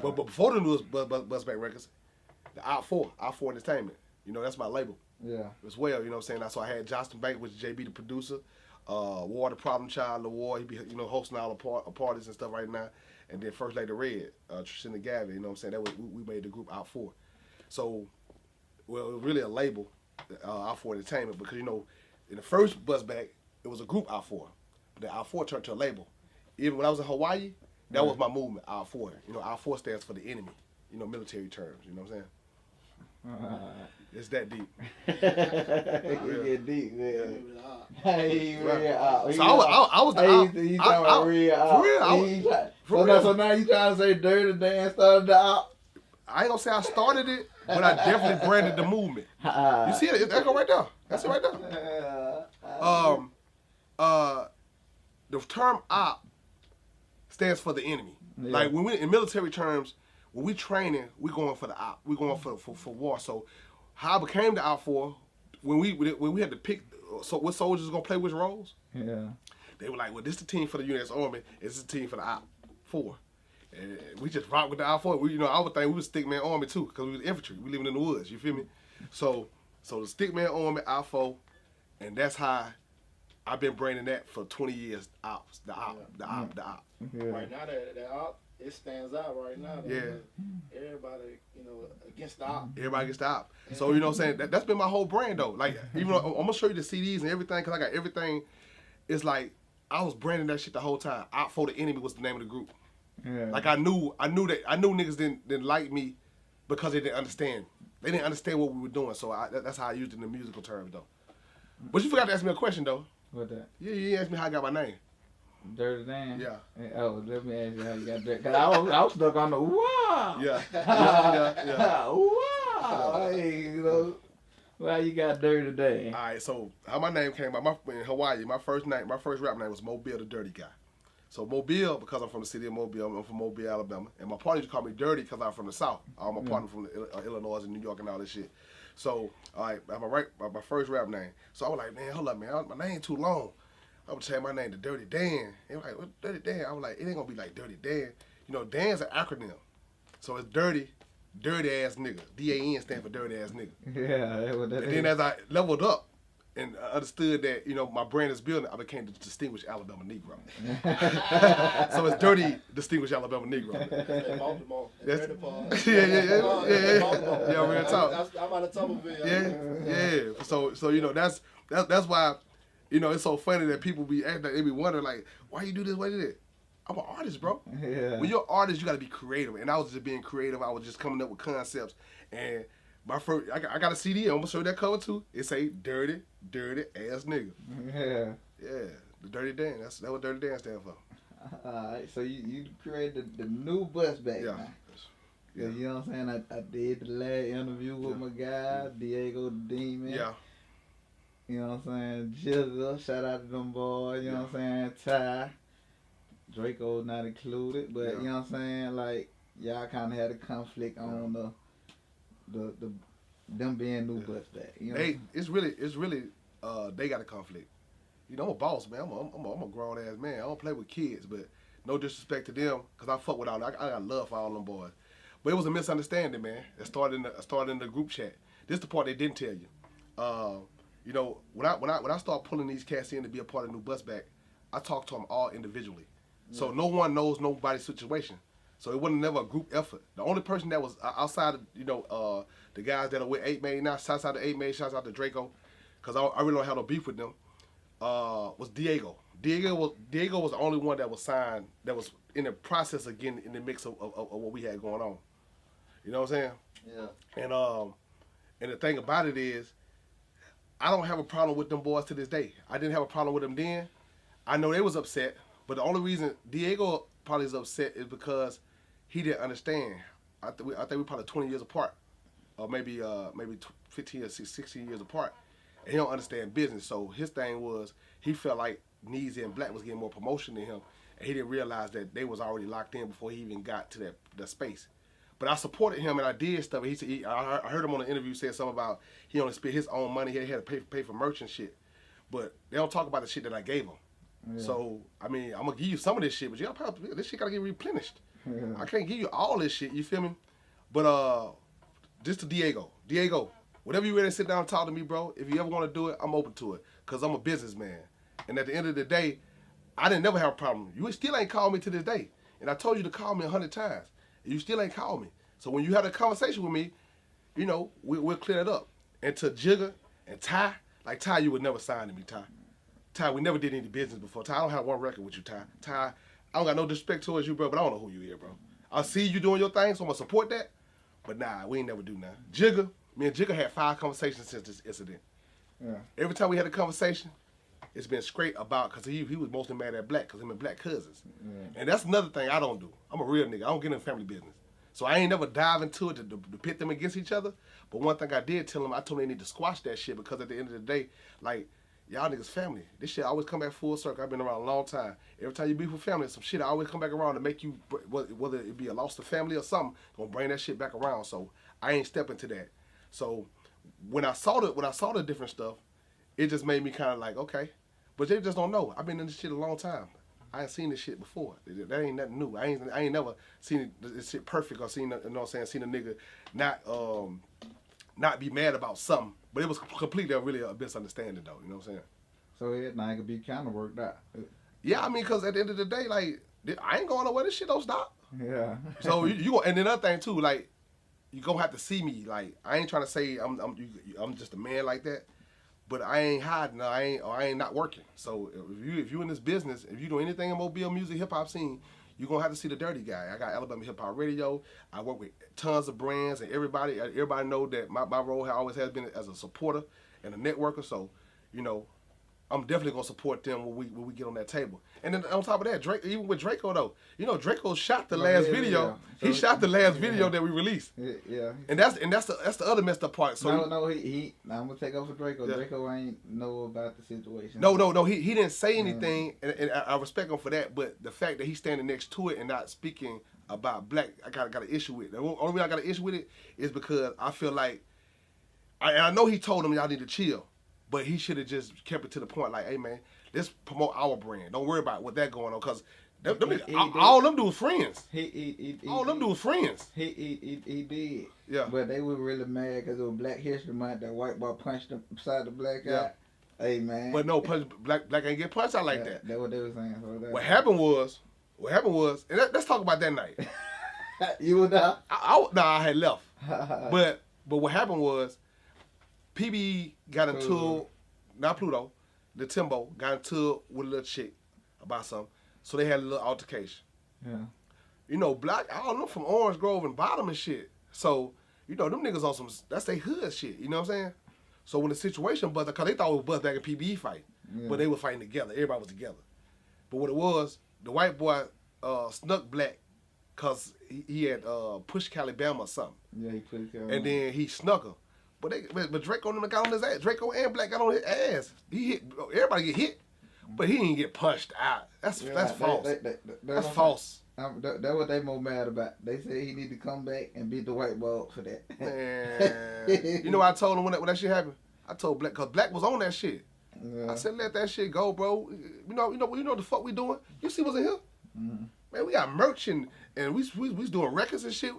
But before the new bus back records, the Opp.He Entertainment. You know, that's my label. Yeah. As well, you know what I'm saying? So I had Justin Bank, which is JB the producer, War the Problem Child, the War, he be, you know, hosting all the parties and stuff right now. And then First Lady Red, Tristina Gavin, you know what I'm saying? That was, we made the group Opp.He. So, well, it was really a label, Opp.He Entertainment, because, you know, in the first bus back, it was a group Opp.He. But then Opp.He turned to a label. Even when I was in Hawaii, that was my movement, Opp.He. You know, Opp.He stands for the enemy, you know, military terms, you know what I'm saying? It's that deep. You get deep, man. Hey, right. So I was the Opp. He talking about real Opp. For real. So now you trying to say Dirty Dan started the Opp? I ain't gonna say I started it, but I definitely branded the movement. You see it? That go right there. That's it right there. The term Opp stands for the enemy. Yeah. Like when we in military terms, when we training, we going for the Opp. We going for war. So how I became the Opp.He, when we had to pick, so what soldiers gonna play which roles? Yeah. They were like, well, this is the team for the U.S. Army. This is the team for the Opp.He. And we just rock with the Opp.He. We, you know, I would think we was Stickman Army too, because we was infantry. We living in the woods. You feel me? So the Stickman Army, Opp.He, and that's how I've been branding that for 20 years. The Opp. Yeah. Right now, that Opp, it stands out right now. Yeah. Everybody, you know, against the Opp. Everybody against the Opp. So, you know what I'm saying? That's been my whole brand, though. Like, even though I'm going to show you the CDs and everything, because I got everything. It's like, I was branding that shit the whole time. Opp.He the enemy was the name of the group. Yeah. Like, I knew niggas didn't like me because they didn't understand. They didn't understand what we were doing. So, that's how I used it in the musical terms, though. But you forgot to ask me a question, though. What that? Yeah, you asked me how I got my name. Dirty Dan? Yeah. Oh, let me ask you how you got Dirty. Because I was stuck on the wow. Yeah. Wow. Hey, you know, why you got Dirty Dan? All right, so how my name came about, in Hawaii, my first rap name was Mobile the Dirty Guy. So Mobile, because I'm from the city of Mobile, I'm from Mobile, Alabama. And my partner used to call me Dirty because I'm from the South. All my partner from Illinois and New York and all this shit. So, all right, my first rap name. So I was like, man, hold up, man, my name too long. I would change my name to Dirty Dan. They were like, what, Dirty Dan? I was like, it ain't gonna be like Dirty Dan. You know, Dan's an acronym. So it's dirty ass nigga. D-A-N stands for dirty ass nigga. Yeah, that's what that is. And then as I leveled up and understood that, you know, my brand is building, I became the Distinguished Alabama Negro. So it's Dirty Distinguished Alabama Negro. Baltimore. Yeah, real talk. I'm out of Tuberville. Yeah. So you know, that's why, you know, it's so funny that people be acting like they be wondering like, why you do this, why you do that? I'm an artist, bro. Yeah. When you're an artist, you gotta be creative. And I was just being creative. I was just coming up with concepts. And my first, I got a CD. I'm gonna show you that cover too. It say dirty ass nigga. Yeah. Yeah. The Dirty Dan. That's what Dirty Dan stand for. Alright, so you created the new bus back now. Yeah. You know what I'm saying? I did the last interview with my guy, Diego the Demon. Yeah. You know what I'm saying? Jizzle, shout out to them boys, you know what I'm saying? Ty, Draco not included, but you know what I'm saying? Like, y'all kind of had a conflict on the them being new bus back. You know it's really they got a conflict. You know, I'm a boss, man. I'm a grown ass man. I don't play with kids, but no disrespect to them, cause I fuck with all. I got love for all them boys. But it was a misunderstanding, man. It started in the group chat. This is the part they didn't tell you. You know, when I start pulling these cats in to be a part of the new bus back, I talk to them all individually. Yeah. So no one knows nobody's situation. So it wasn't never a group effort. The only person that was outside of, you know, the guys that are with 8 May now, shouts out to 8 May, shouts out to Draco, because I really don't have no beef with them, was Diego. Diego was the only one that was signed, that was in the process of getting in the mix of what we had going on. You know what I'm saying? Yeah. And the thing about it is, I don't have a problem with them boys to this day. I didn't have a problem with them then. I know they was upset, but the only reason Diego probably is upset is because he didn't understand. I think we're probably 20 years apart, or maybe 15 or 16 years apart, and he don't understand business. So his thing was, he felt like Neezy and Black was getting more promotion than him, and he didn't realize that they was already locked in before he even got to that space. But I supported him and I did stuff. He said, I heard him on the interview say something about he only spent his own money. He had to pay for merch and shit. But they don't talk about the shit that I gave him. Yeah. So, I mean, I'm going to give you some of this shit, but this shit got to get replenished. I can't give you all this shit. You feel me? But just to Diego, whenever you ready to sit down and talk to me, bro, if you ever want to do it, I'm open to it. Because I'm a businessman. And at the end of the day, I didn't never have a problem. You still ain't called me to this day. And I told you to call me 100 times. And you still ain't called me. So when you have a conversation with me, you know, we'll clear it up. And to Jigga and Ty, like Ty, you would never sign to me, Ty. Ty, we never did any business before. Ty, I don't have one record with you, Ty. Ty, I don't got no disrespect towards you, bro, but I don't know who you is, bro. I see you doing your thing, so I'm going to support that. But nah, we ain't never do nothing. Jigga, me and Jigga had 5 conversations since this incident. Yeah. Every time we had a conversation, it's been straight about, because he was mostly mad at Black, because him and Black cousins. Yeah. And that's another thing I don't do. I'm a real nigga. I don't get in family business. So I ain't never dive into it to pit them against each other. But one thing I did tell them, I told them they need to squash that shit, because at the end of the day, like, y'all niggas family. This shit always come back full circle. I've been around a long time. Every time you beef with family, some shit always come back around to make you, whether it be a loss of family or something, gonna bring that shit back around. So I ain't stepping to that. So when I saw the different stuff, it just made me kind of like, okay. But they just don't know. I've been in this shit a long time. I ain't seen this shit before. That ain't nothing new. I ain't never seen this shit perfect or seen, you know what I'm saying, seen a nigga not be mad about something. But it was completely really a misunderstanding though, you know what I'm saying? So it now could be kind of worked out. Yeah, I mean, because at the end of the day, like, I ain't going nowhere. This shit don't stop. Yeah. So you and another thing too, like, you gonna have to see me. Like, I ain't trying to say I'm just a man like that. But I ain't hiding. I ain't not working. So if you in this business, if you do anything in Mobile music, hip hop scene, you gonna have to see the dirty guy. I got Alabama Hip Hop Radio. I work with tons of brands, and everybody know that my role always has been as a supporter and a networker. So, you know, I'm definitely gonna support them when we get on that table. And then on top of that, Drake, even with Draco though, you know, Draco shot the last video. Yeah. He shot the last video that we released. Yeah. And that's the other messed up part. So I'm gonna take over Draco. Yeah. Draco ain't know about the situation. No. He didn't say anything, and I respect him for that. But the fact that he's standing next to it and not speaking about Black, I got an issue with it. The only reason I got an issue with it is because I feel like I know he told him y'all need to chill. But he should have just kept it to the point, like, hey, man, let's promote our brand. Don't worry about what that going on, because all them do is friends. All them do is friends. He did. Yeah. But they were really mad because it was Black History Month. That white boy punched him beside the black guy. Hey, man. But no, Black ain't get punched out like that. That's what they were saying. What happened was, and let's talk about that night. You were there? I had left. But what happened was, PB got into, not Pluto, the Timbo, got into with a little chick about something. So they had a little altercation. Yeah. You know, Black, I don't know, from Orange Grove and Bottom and shit. So, you know, them niggas on some, that's they hood shit, you know what I'm saying? So when the situation buzzed, because they thought it was buzz back in PB fight, but they were fighting together. Everybody was together. But what it was, the white boy snuck Black because he had pushed Calabama or something. Yeah, he pushed Calabama. And then he snuck her. But Draco and them got on his ass. Draco and Black got on his ass. He hit. Everybody get hit, but he didn't get punched out. That's false. That's false. That's what they more mad about. They say he need to come back and beat the white boy up for that. Man, you know what I told him when that shit happened? I told Black, because Black was on that shit. Yeah. I said, let that shit go, bro. You know what the fuck we doing? You see what's in here? Mm-hmm. Man, we got merch and we doing records and shit.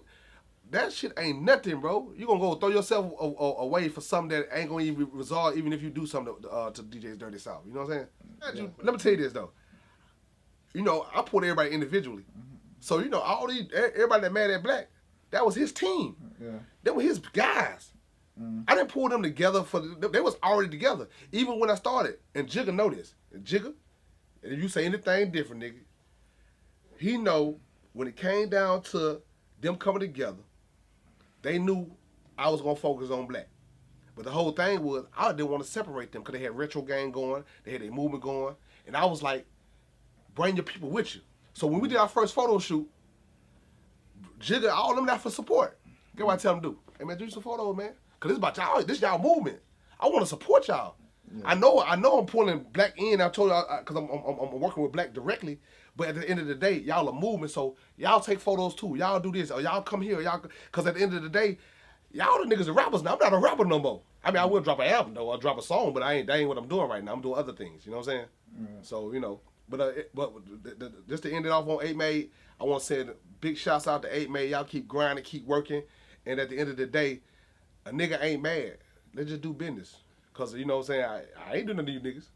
That shit ain't nothing, bro. You gonna go throw yourself away for something that ain't gonna even resolve, even if you do something to DJ's Dirty South. You know what I'm saying? Yeah. Let me tell you this though. You know, I put everybody individually. Mm-hmm. So you know, everybody that mad at Black, that was his team. Yeah. They were his guys. Mm-hmm. I didn't pull them together they was already together. Even when I started, and Jigga know this. And Jigga, and if you say anything different, nigga, he know when it came down to them coming together. They knew I was going to focus on Black. But the whole thing was, I didn't want to separate them because they had Retrogang going, they had their movement going, and I was like, bring your people with you. So when we did our first photo shoot, Jigga, all them there for support. Get what I tell them to do. Hey man, do some photos, man. Because this about y'all, this y'all movement. I want to support y'all. Yeah. I know I'm pulling Black in. I told y'all, because I'm working with Black directly. But at the end of the day, y'all a movement, so y'all take photos too. Y'all do this, or y'all come here, because at the end of the day, y'all the niggas are rappers now. I'm not a rapper no more. I mean, I will drop an album though, or drop a song, but that ain't what I'm doing right now. I'm doing other things. You know what I'm saying? Yeah. So you know, but just to end it off on 8 Made, I want to say big shouts out to 8, man. Y'all keep grinding, keep working. And at the end of the day, a nigga ain't mad. Let's just do business. Because, you know what I'm saying, I ain't doing none of you niggas.